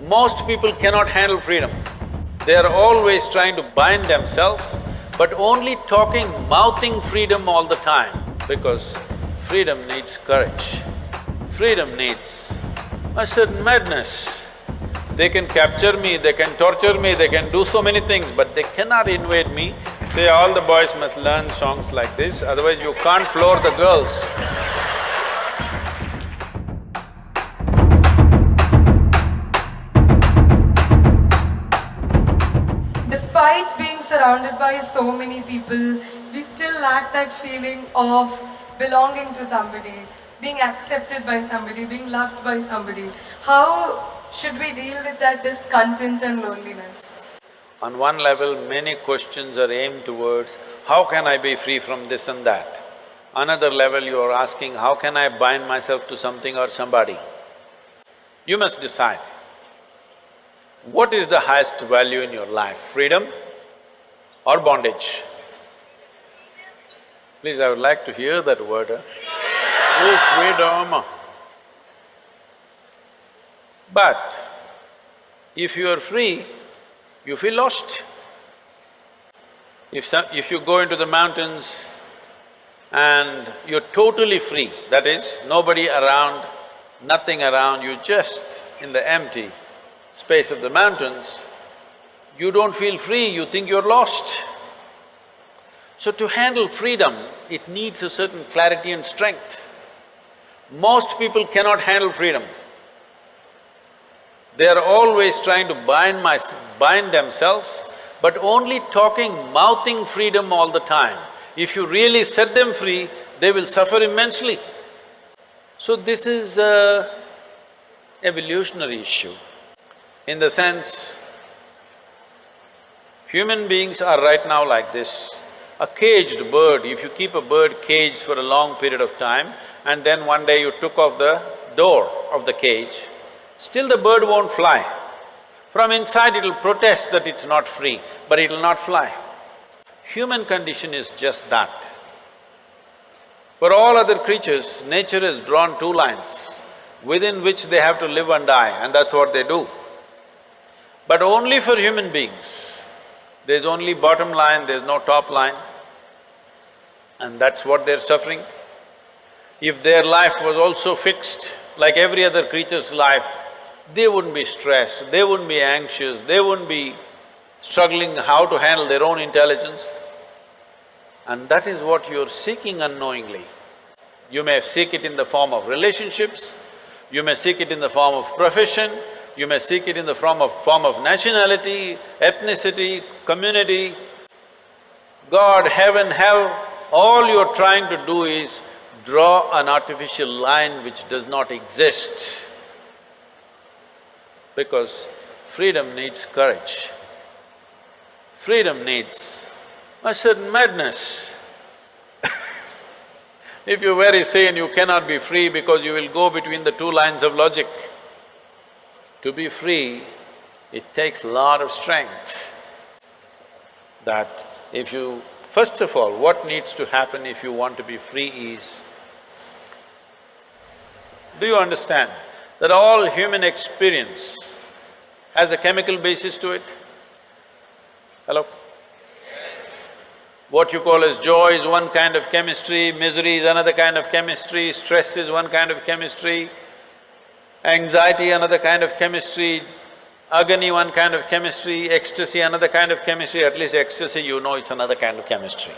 Most people cannot handle freedom. They are always trying to bind themselves, but only talking, mouthing freedom all the time, because freedom needs courage. Freedom needs a certain madness. They can capture me, they can torture me, they can do so many things, but they cannot invade me. All the boys must learn songs like this, otherwise you can't floor the girls. Despite being surrounded by so many people, we still lack that feeling of belonging to somebody, being accepted by somebody, being loved by somebody. How should we deal with that discontent and loneliness? On one level, many questions are aimed towards, how can I be free from this and that? Another level, you are asking, how can I bind myself to something or somebody? You must decide. What is the highest value in your life, freedom or bondage? Please, I would like to hear that word, Oh, freedom! But if you are free, you feel lost. If you go into the mountains and you're totally free, that is, nobody around, nothing around, you're just in the empty space of the mountains, you don't feel free, you think you're lost. So to handle freedom, it needs a certain clarity and strength. Most people cannot handle freedom. They are always trying to bind themselves, but only talking, mouthing freedom all the time. If you really set them free, they will suffer immensely. So this is an evolutionary issue. In the sense, human beings are right now like this. A caged bird, if you keep a bird caged for a long period of time and then one day you took off the door of the cage, still the bird won't fly. From inside it'll protest that it's not free, but it'll not fly. Human condition is just that. For all other creatures, nature has drawn two lines within which they have to live and die, and that's what they do. But only for human beings, there's only bottom line, there's no top line, and that's what they're suffering. If their life was also fixed, like every other creature's life, they wouldn't be stressed, they wouldn't be anxious, they wouldn't be struggling how to handle their own intelligence. And that is what you're seeking unknowingly. You may seek it in the form of relationships, you may seek it in the form of profession, you may seek it in the form of nationality, ethnicity, community, God, heaven, hell, all you're trying to do is draw an artificial line which does not exist. Because freedom needs courage. Freedom needs a certain madness. If you're very sane, you cannot be free because you will go between the two lines of logic. To be free, it takes a lot of strength. That if you… First of all, what needs to happen if you want to be free is, do you understand that all human experience has a chemical basis to it? Hello? What you call as joy is one kind of chemistry, misery is another kind of chemistry, stress is one kind of chemistry, anxiety another kind of chemistry, agony one kind of chemistry, ecstasy another kind of chemistry, at least ecstasy you know it's another kind of chemistry.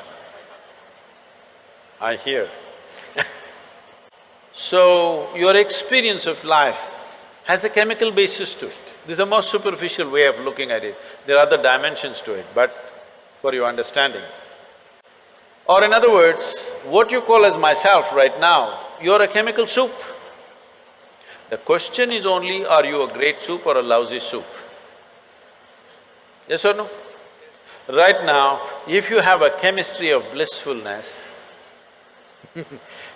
I hear. So, your experience of life has a chemical basis to it. This is the most superficial way of looking at it. There are other dimensions to it, but for your understanding. Or in other words, what you call as myself right now, you're a chemical soup. The question is only, are you a great soup or a lousy soup? Yes or no? Right now, if you have a chemistry of blissfulness,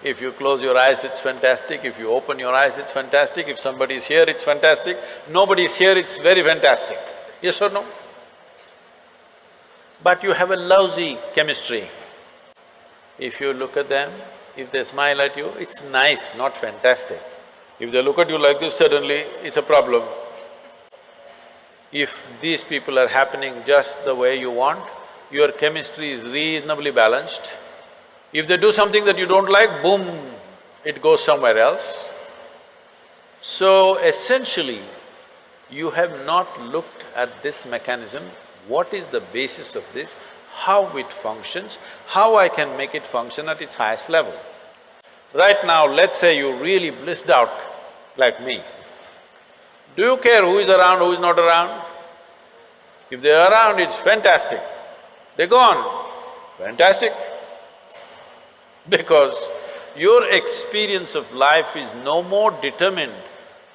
if you close your eyes, it's fantastic, if you open your eyes, it's fantastic, if somebody is here, it's fantastic, nobody is here, it's very fantastic. Yes or no? But you have a lousy chemistry. If you look at them, if they smile at you, it's nice, not fantastic. If they look at you like this, suddenly it's a problem. If these people are happening just the way you want, your chemistry is reasonably balanced. If they do something that you don't like, boom, it goes somewhere else. So essentially, you have not looked at this mechanism, what is the basis of this, how it functions, how I can make it function at its highest level. Right now, let's say you really blissed out like me. Do you care who is around, who is not around? If they're around, it's fantastic. They're gone, fantastic. Because your experience of life is no more determined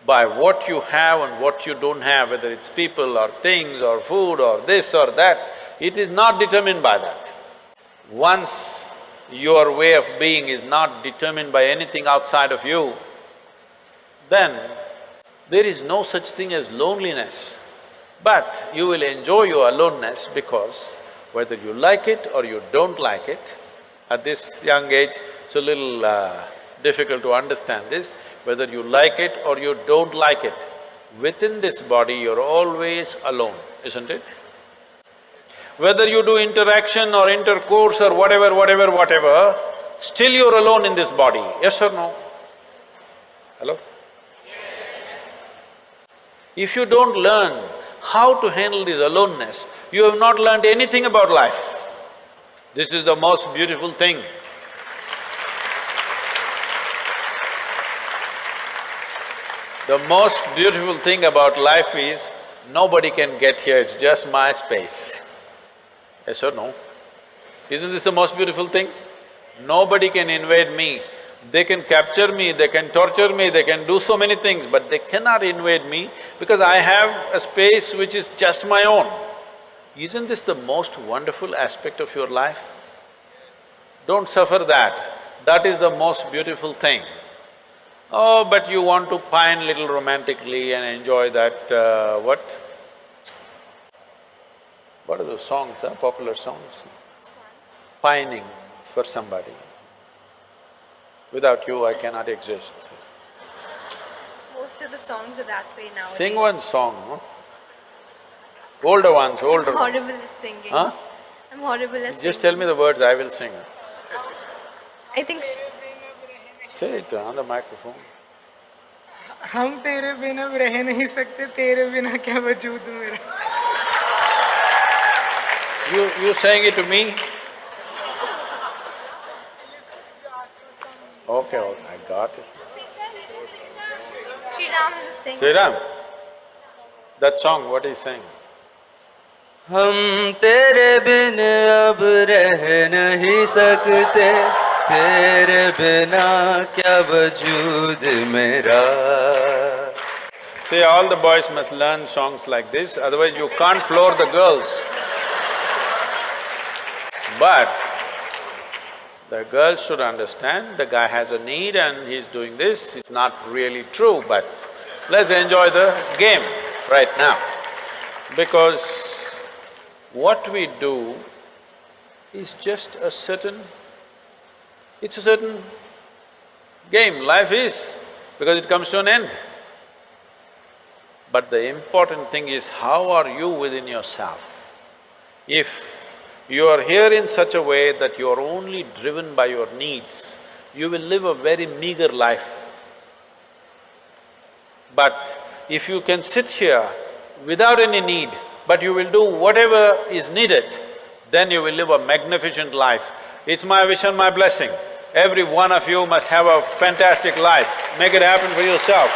by what you have and what you don't have, whether it's people or things or food or this or that, it is not determined by that. Once your way of being is not determined by anything outside of you, then there is no such thing as loneliness. But you will enjoy your aloneness because whether you like it or you don't like it, at this young age, it's a little difficult to understand this, whether you like it or you don't like it, within this body you're always alone, isn't it? Whether you do interaction or intercourse or whatever, still you're alone in this body, yes or no? Hello? If you don't learn how to handle this aloneness, you have not learned anything about life. This is the most beautiful thing. The most beautiful thing about life is, nobody can get here, it's just my space. Yes or no? Isn't this the most beautiful thing? Nobody can invade me. They can capture me, they can torture me, they can do so many things, but they cannot invade me because I have a space which is just my own. Isn't this the most wonderful aspect of your life? Don't suffer that. That is the most beautiful thing. Oh, but you want to pine little romantically and enjoy that, what? What are those songs, popular songs? Pining for somebody. Without you, I cannot exist. Most of the songs are that way nowadays. Sing one song, no? Older ones, older I'm ones. horrible at singing. Huh? I'm horrible at Just singing. tell me the words, I will sing. I think Say it on the microphone. हम तेरे बिना अब रह नहीं सकते, तेरे बिना क्या वजूद मेरा। You saying it to me? Okay, I got it. Sri Ram is a singer. Sri Ram, that song, what is saying? हम तेरे बिन अब रह नहीं सकते, तेरे बिना क्या वजूद मेरा। See, all the boys must learn songs like this, otherwise you can't floor the girls. But the girls should understand, the guy has a need and he's doing this, it's not really true, but let's enjoy the game right now. Because what we do is just a certain… it's a certain game, life is, because it comes to an end. But the important thing is, how are you within yourself? If you are here in such a way that you are only driven by your needs, you will live a very meager life. But if you can sit here without any need, but you will do whatever is needed, then you will live a magnificent life. It's my wish and my blessing. Every one of you must have a fantastic life. Make it happen for yourself.